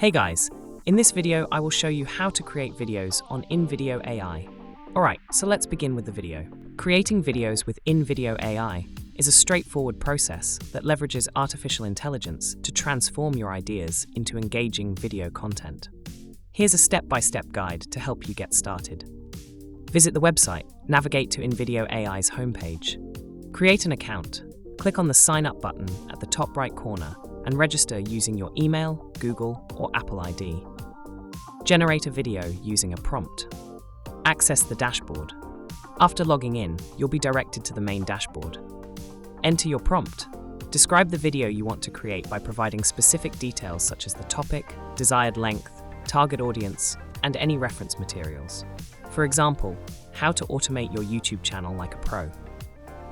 Hey guys, in this video I will show you how to create videos on InVideo AI. Alright, so let's begin with the video. Creating videos with InVideo AI is a straightforward process that leverages artificial intelligence to transform your ideas into engaging video content. Here's a step-by-step guide to help you get started. Visit the website, navigate to InVideo AI's homepage. Create an account. Click on the Sign Up button at the top right corner and register using your email, Google, or Apple ID. Generate a video using a prompt. Access the dashboard. After logging in, you'll be directed to the main dashboard. Enter your prompt. Describe the video you want to create by providing specific details such as the topic, desired length, target audience, and any reference materials. For example, how to automate your YouTube channel like a pro.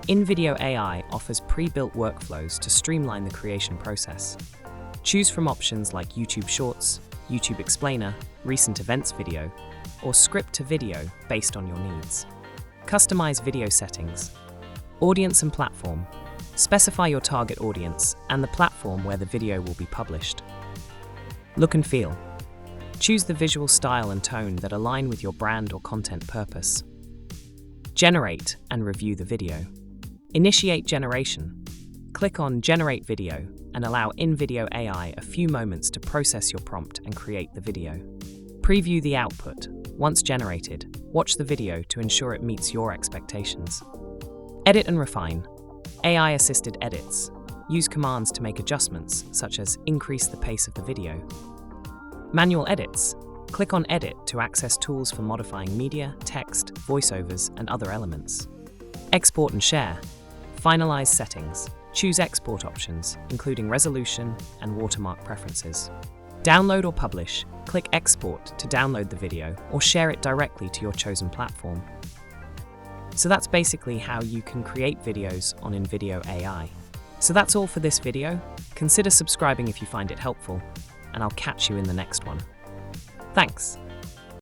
InVideo AI offers pre-built workflows to streamline the creation process. Choose from options like YouTube Shorts, YouTube Explainer, Recent Events Video, or Script to Video based on your needs. Customize video settings. Audience and platform. Specify your target audience and the platform where the video will be published. Look and feel. Choose the visual style and tone that align with your brand or content purpose. Generate and review the video. Initiate generation. Click on Generate Video and allow InVideo AI a few moments to process your prompt and create the video. Preview the output. Once generated, watch the video to ensure it meets your expectations. Edit and refine. AI-assisted edits. Use commands to make adjustments, such as increase the pace of the video. Manual edits. Click on Edit to access tools for modifying media, text, voiceovers, and other elements. Export and share. Finalize settings. Choose export options, including resolution and watermark preferences. Download or publish. Click Export to download the video or share it directly to your chosen platform. So that's basically how you can create videos on InVideo AI. So that's all for this video. Consider subscribing if you find it helpful, and I'll catch you in the next one. Thanks.